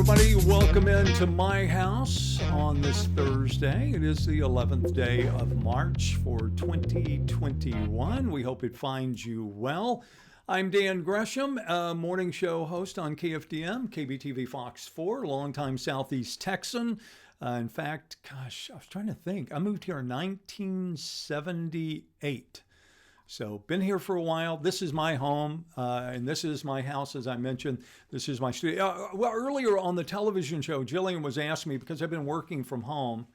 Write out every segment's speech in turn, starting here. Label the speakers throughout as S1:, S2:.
S1: everybody. Welcome into my house on this Thursday. It is the 11th day of March for 2021. We hope it finds you well. I'm Dan Gresham, morning show host on KFDM, KBTV Fox 4, longtime Southeast Texan. In fact, gosh, I was trying to think. I moved here in 1978. So been here for a while. This is my home, and this is my house, as I mentioned. This is my studio. Well, earlier on the television show, Jillian was asking me, because I've been working from home,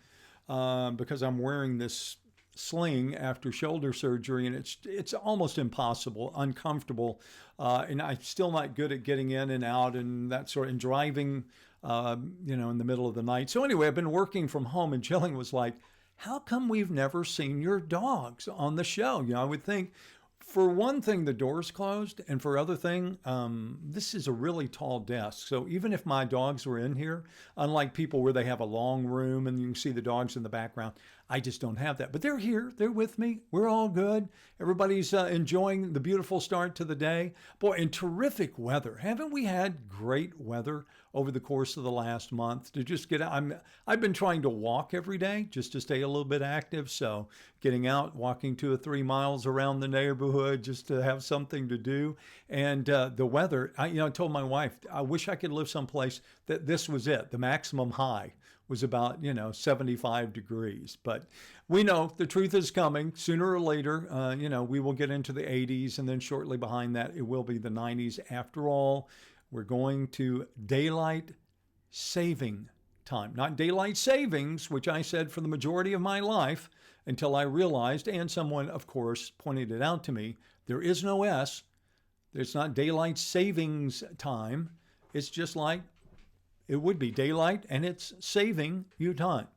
S1: because I'm wearing this sling after shoulder surgery, and it's almost impossible, uncomfortable, and I'm still not good at getting in and out and that sort, and driving, in the middle of the night. So anyway, I've been working from home, and Jillian was like, how come we've never seen your dogs on the show? I would think, for one thing, the door's closed, and for other thing, this is a really tall desk. So even if my dogs were in here, unlike people where they have a long room and you can see the dogs in the background, I just don't have that. But they're here. They're with me. We're all good. Everybody's enjoying the beautiful start to the day. Boy, and terrific weather. Haven't we had great weather over the course of the last month to just get out? I've been trying to walk every day just to stay a little bit active. So getting out, walking 2 or 3 miles around the neighborhood just to have something to do. And the weather, I told my wife, I wish I could live someplace that this was it. The maximum high was about, 75 degrees. But we know the truth is coming sooner or later. We will get into the 80s, and then shortly behind that, it will be the 90s. After all, we're going to daylight saving time, not daylight savings, which I said for the majority of my life until I realized, and someone, of course, pointed it out to me, there is no S. There's not daylight savings time. It's just like it would be daylight, and it's saving you time.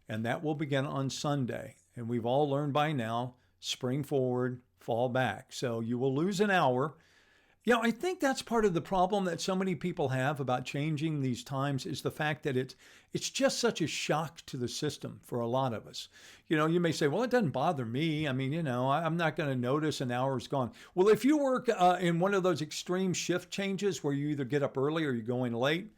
S1: And that will begin on Sunday. And we've all learned by now, spring forward, fall back. So you will lose an hour. I think that's part of the problem that so many people have about changing these times is the fact that it's just such a shock to the system for a lot of us. You may say, well, it doesn't bother me. I'm not going to notice an hour's gone. Well, if you work in one of those extreme shift changes where you either get up early or you go in late,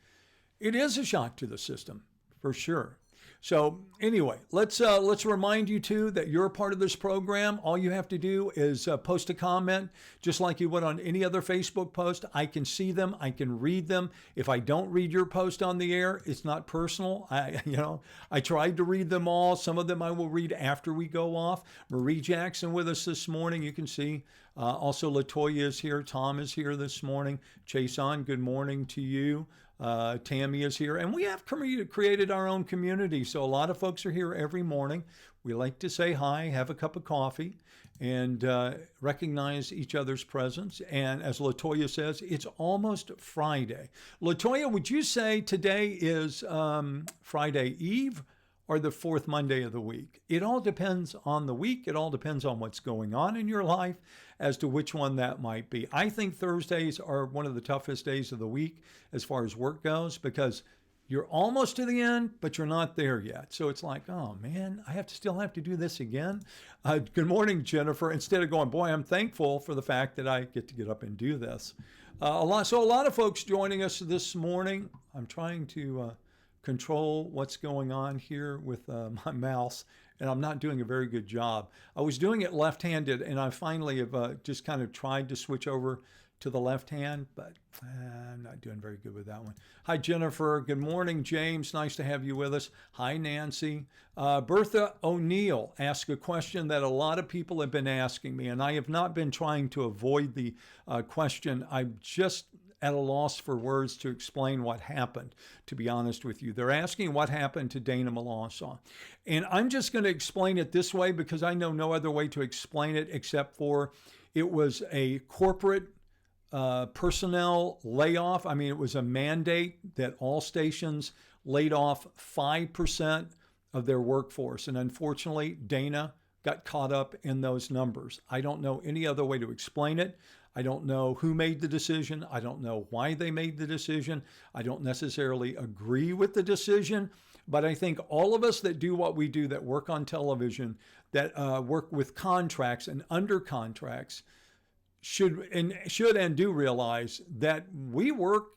S1: it is a shock to the system, for sure. So anyway, let's remind you too that you're a part of this program. All you have to do is post a comment, just like you would on any other Facebook post. I can see them. I can read them. If I don't read your post on the air, it's not personal. I tried to read them all. Some of them I will read after we go off. Marie Jackson with us this morning. You can see. Also, Latoya is here. Tom is here this morning. Chason, good morning to you. Tammy is here, and we have created our own community. So a lot of folks are here every morning. We like to say hi, have a cup of coffee, and recognize each other's presence. And as Latoya says, it's almost Friday. Latoya, would you say today is Friday Eve or the fourth Monday of the week? It all depends on the week. It all depends on what's going on in your life as to which one that might be. I think Thursdays are one of the toughest days of the week as far as work goes, because you're almost to the end, but you're not there yet. So it's like, oh man, I still have to do this again. Good morning, Jennifer. Instead of going, boy, I'm thankful for the fact that I get to get up and do this. A lot of folks joining us this morning. I'm trying to control what's going on here with my mouse, and I'm not doing a very good job. I was doing it left-handed, and I finally have just kind of tried to switch over to the left hand, but I'm not doing very good with that one. Hi, Jennifer. Good morning, James. Nice to have you with us. Hi, Nancy. Bertha O'Neill asked a question that a lot of people have been asking me, and I have not been trying to avoid the question. I'm just at a loss for words to explain what happened, to be honest with you. They're asking what happened to Dana Melancon. And I'm just going to explain it this way because I know no other way to explain it except for it was a corporate personnel layoff. It was a mandate that all stations laid off 5% of their workforce. And unfortunately, Dana got caught up in those numbers. I don't know any other way to explain it. I don't know who made the decision. I don't know why they made the decision. I don't necessarily agree with the decision, but I think all of us that do what we do, that work on television, that work with contracts and under contracts, should and do realize that we work,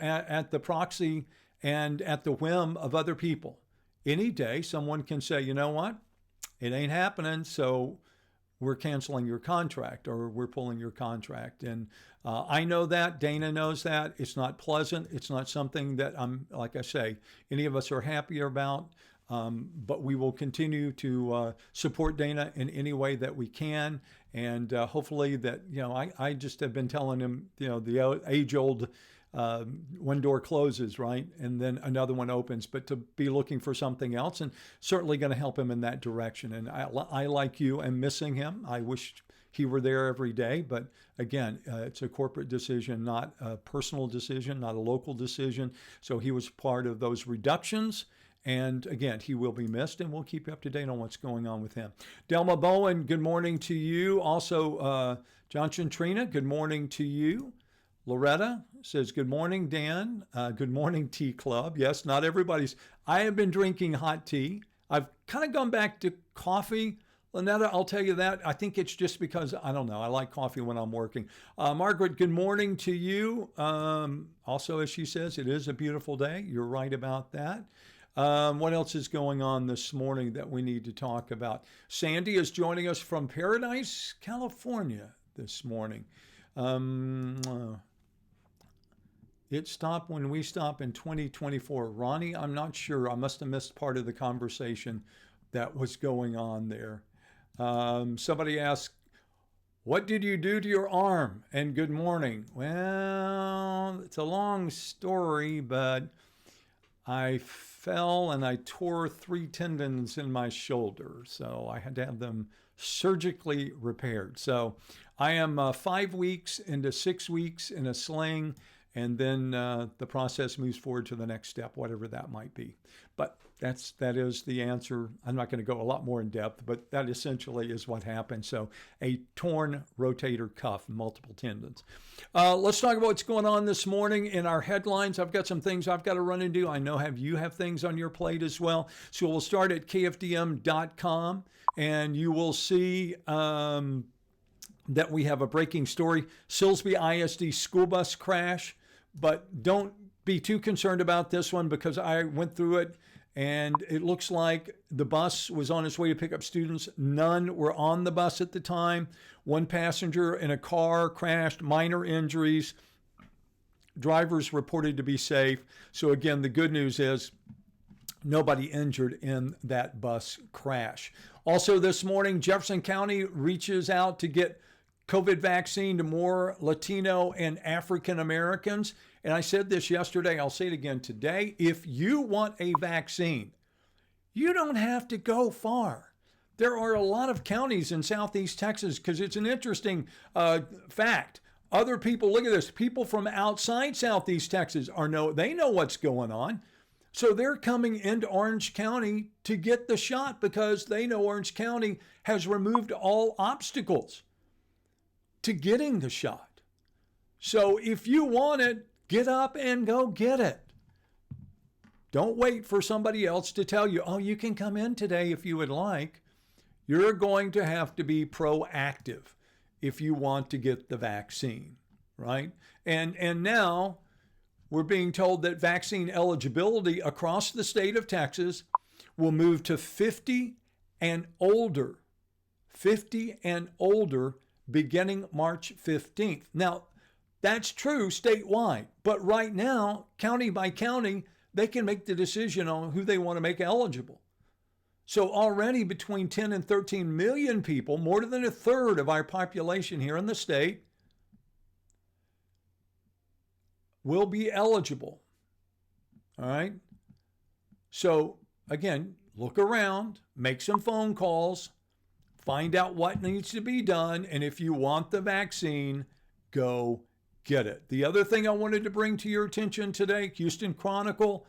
S1: at the proxy and at the whim of other people. Any day, someone can say, you know what, it ain't happening, so we're canceling your contract or we're pulling your contract. And I know that. Dana knows that. It's not pleasant. It's not something that like I say, any of us are happier about. But we will continue to support Dana in any way that we can. And hopefully that, I just have been telling him, the age-old one door closes, right? And then another one opens, but to be looking for something else, and certainly going to help him in that direction. And I like you, am missing him. I wish he were there every day, but again, it's a corporate decision, not a personal decision, not a local decision. So he was part of those reductions. And again, he will be missed, and we'll keep you up to date on what's going on with him. Delma Bowen, good morning to you. Also, Johnson Trina, good morning to you. Loretta says, good morning, Dan. Good morning, Tea Club. Yes, not everybody's. I have been drinking hot tea. I've kind of gone back to coffee. Lynetta, I'll tell you that. I think it's just because, I don't know, I like coffee when I'm working. Margaret, good morning to you. Also, as she says, it is a beautiful day. You're right about that. What else is going on this morning that we need to talk about? Sandy is joining us from Paradise, California this morning. It stopped when we stopped in 2024. Ronnie, I'm not sure. I must have missed part of the conversation that was going on there. Somebody asked, what did you do to your arm? And good morning. Well, it's a long story, but I fell and I tore 3 tendons in my shoulder. So I had to have them surgically repaired. So I am 5 weeks into 6 weeks in a sling. And then the process moves forward to the next step, whatever that might be. But that is the answer. I'm not going to go a lot more in depth, but that essentially is what happened. So a torn rotator cuff, multiple tendons. Let's talk about what's going on this morning in our headlines. I've got some things I've got to run and do. I know you have things on your plate as well. So we'll start at kfdm.com, and you will see that we have a breaking story. Silsbee ISD school bus crash. But don't be too concerned about this one because I went through it and it looks like the bus was on its way to pick up students. None were on the bus at the time. One passenger in a car crashed, minor injuries. Drivers reported to be safe. So again, the good news is nobody injured in that bus crash. Also this morning, Jefferson County reaches out to get COVID vaccine to more Latino and African Americans. And I said this yesterday, I'll say it again today. If you want a vaccine, you don't have to go far. There are a lot of counties in Southeast Texas, because it's an interesting fact. Other people, look at this, people from outside Southeast Texas they know what's going on. So they're coming into Orange County to get the shot because they know Orange County has removed all obstacles to getting the shot. So if you want it, get up and go get it. Don't wait for somebody else to tell you, oh, you can come in today if you would like. You're going to have to be proactive if you want to get the vaccine, right? And now we're being told that vaccine eligibility across the state of Texas will move to 50 and older. 50 and older beginning March 15th. Now, that's true statewide, but right now, county by county, they can make the decision on who they want to make eligible. So already between 10 and 13 million people, more than a third of our population here in the state, will be eligible. All right? So again, look around, make some phone calls, find out what needs to be done, and if you want the vaccine, go get it. The other thing I wanted to bring to your attention today, Houston Chronicle,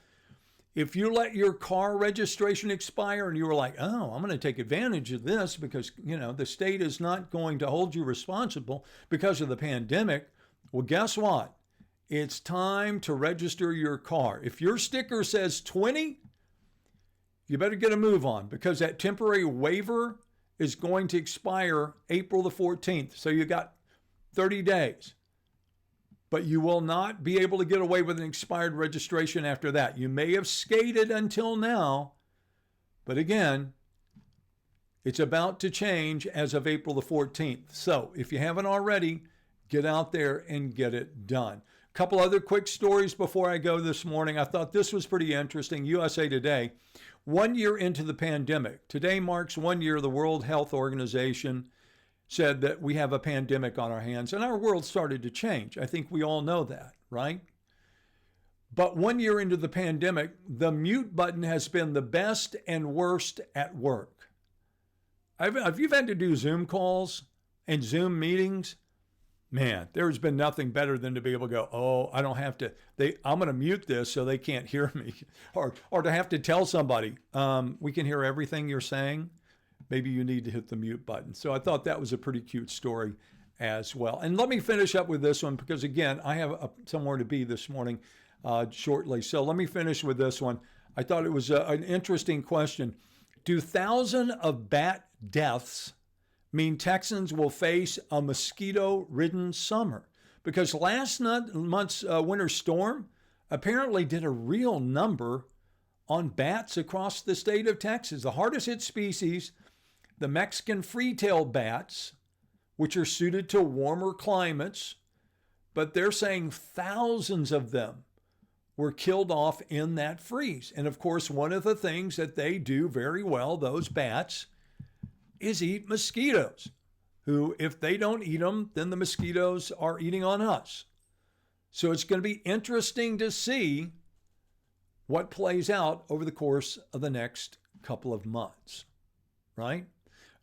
S1: if you let your car registration expire and you were like, oh, I'm going to take advantage of this because, the state is not going to hold you responsible because of the pandemic, well, guess what? It's time to register your car. If your sticker says 20, you better get a move on because that temporary waiver is going to expire April the 14th. So you got 30 days. but you will not be able to get away with an expired registration after that. You may have skated until now, but again, it's about to change as of April the 14th. So if you haven't already, get out there and get it done. A couple other quick stories before I go this morning. I thought this was pretty interesting. USA Today, 1 year into the pandemic. Today marks 1 year the World Health Organization said that we have a pandemic on our hands, and our world started to change. I think we all know that, right? But 1 year into the pandemic, the mute button has been the best and worst at work. If you've had to do Zoom calls and Zoom meetings, man, there's been nothing better than to be able to go, oh, I don't have to, I'm going to mute this so they can't hear me. Or to have to tell somebody, we can hear everything you're saying. Maybe you need to hit the mute button. So I thought that was a pretty cute story as well. And let me finish up with this one because, again, I have somewhere to be this morning shortly. So let me finish with this one. I thought it was an interesting question. Do thousands of bat deaths mean Texans will face a mosquito-ridden summer? Because last month's winter storm apparently did a real number on bats across the state of Texas. The hardest hit species, the Mexican free-tailed bats, which are suited to warmer climates, but they're saying thousands of them were killed off in that freeze. And of course, one of the things that they do very well, those bats, is eat mosquitoes, who, if they don't eat them, then the mosquitoes are eating on us. So it's going to be interesting to see what plays out over the course of the next couple of months, right?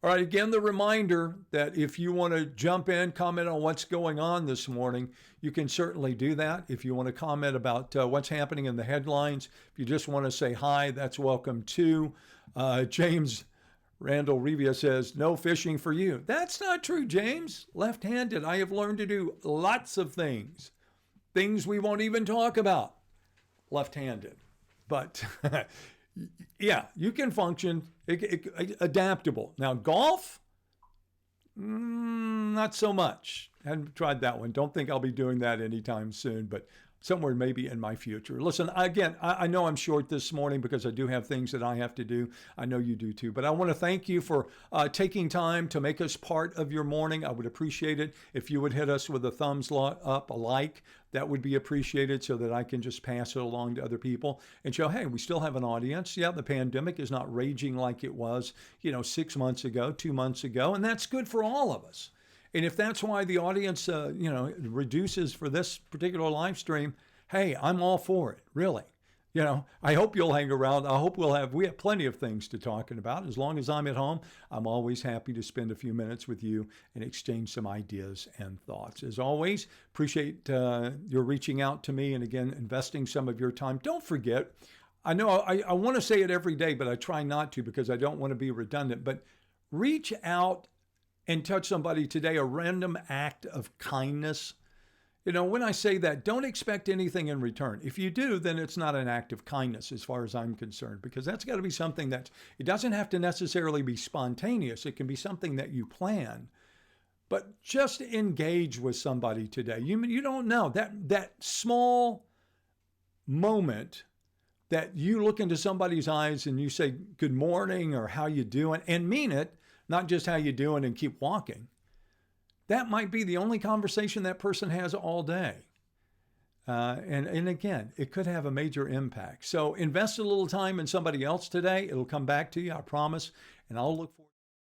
S1: All right, again, the reminder that if you want to jump in, comment on what's going on this morning, you can certainly do that. If you want to comment about what's happening in the headlines, if you just want to say hi, that's welcome too. James Randall Revia says, no fishing for you. That's not true, James. Left-handed, I have learned to do lots of things we won't even talk about left-handed. But yeah, you can function adaptable. Now, golf, not so much. Haven't tried that one. Don't think I'll be doing that anytime soon, but somewhere maybe in my future. Listen, again, I know I'm short this morning because I do have things that I have to do. I know you do too. But I want to thank you for taking time to make us part of your morning. I would appreciate it if you would hit us with a thumbs up, a like. That would be appreciated so that I can just pass it along to other people and show, hey, we still have an audience. Yeah, the pandemic is not raging like it was, 6 months ago, 2 months ago, and that's good for all of us. And if that's why the audience, reduces for this particular live stream, hey, I'm all for it, really. I hope you'll hang around. I hope we have plenty of things to talk about. As long as I'm at home, I'm always happy to spend a few minutes with you and exchange some ideas and thoughts. As always, appreciate your reaching out to me and, again, investing some of your time. Don't forget, I know I want to say it every day, but I try not to because I don't want to be redundant, but reach out and touch somebody today, a random act of kindness. When I say that, don't expect anything in return. If you do, then it's not an act of kindness as far as I'm concerned, because that's got to be something that, it doesn't have to necessarily be spontaneous. It can be something that you plan. But just engage with somebody today. You don't know. That small moment that you look into somebody's eyes and you say, good morning, or how you doing, and mean it, not just how you doing and keep walking. That might be the only conversation that person has all day. And again, it could have a major impact. So invest a little time in somebody else today. It'll come back to you, I promise. And I'll look forward.